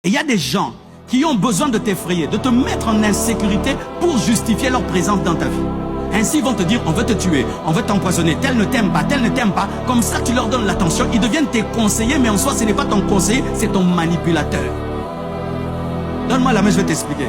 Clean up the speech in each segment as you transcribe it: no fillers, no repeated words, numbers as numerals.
Et il y a des gens qui ont besoin de t'effrayer, de te mettre en insécurité pour justifier leur présence dans ta vie. Ainsi, ils vont te dire, on veut te tuer, on veut t'empoisonner, tel ne t'aime pas, tel ne t'aime pas. Comme ça, tu leur donnes l'attention, ils deviennent tes conseillers, mais en soi, ce n'est pas ton conseiller, c'est ton manipulateur. Donne-moi la main, je vais t'expliquer.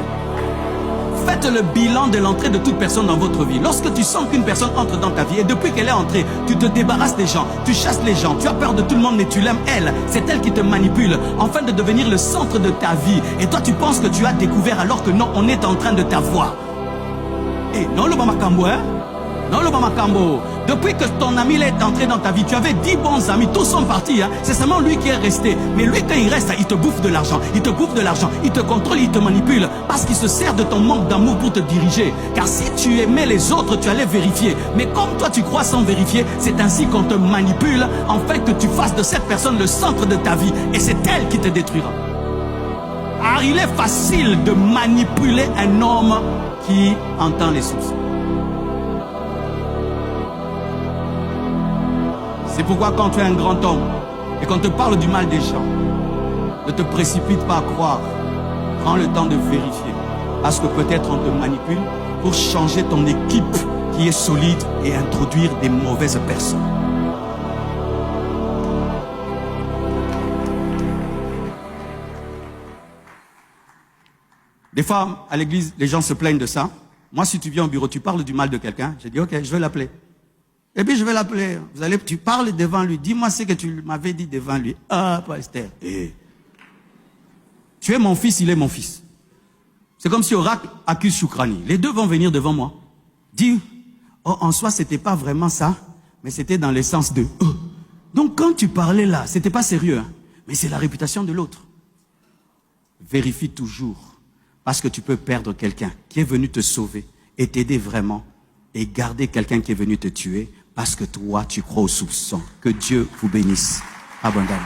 Faites le bilan de l'entrée de toute personne dans votre vie. Lorsque tu sens qu'une personne entre dans ta vie et depuis qu'elle est entrée, tu te débarrasses des gens, tu chasses les gens, tu as peur de tout le monde mais tu l'aimes elle. C'est elle qui te manipule afin de devenir le centre de ta vie. Et toi tu penses que tu as découvert alors que non, on est en train de t'avoir. Et non le Bamakambo, hein? Non le Bamakambo. Depuis que ton ami est entré dans ta vie, tu avais 10 bons amis, tous sont partis, hein? C'est seulement lui qui est resté. Mais lui quand il reste, il te bouffe de l'argent, il te bouffe de l'argent, il te contrôle, il te manipule. Parce qu'il se sert de ton manque d'amour pour te diriger. Car si tu aimais les autres, tu allais vérifier. Mais comme toi tu crois sans vérifier, c'est ainsi qu'on te manipule, afin que tu fasses de cette personne le centre de ta vie. Et c'est elle qui te détruira. Car il est facile de manipuler un homme qui entend les sources. C'est pourquoi quand tu es un grand homme et qu'on te parle du mal des gens, ne te précipite pas à croire. Prends le temps de vérifier. Parce que peut-être on te manipule pour changer ton équipe qui est solide et introduire des mauvaises personnes. Des fois, à l'église, les gens se plaignent de ça. Moi, si tu viens au bureau, tu parles du mal de quelqu'un, j'ai dit, ok, je vais l'appeler. Et puis je vais l'appeler. Tu parles devant lui. Dis-moi ce que tu m'avais dit devant lui. Ah, pasteur. Tu es mon fils, il est mon fils. C'est comme si Oracle accuse Choukrani. Les deux vont venir devant moi. Dis, oh, en soi, c'était pas vraiment ça, mais c'était dans le sens de. Oh. Donc quand tu parlais là, c'était pas sérieux, hein, mais c'est la réputation de l'autre. Vérifie toujours, parce que tu peux perdre quelqu'un qui est venu te sauver et t'aider vraiment, et garder quelqu'un qui est venu te tuer. Parce que toi, tu crois au soupçon. Que Dieu vous bénisse abondamment.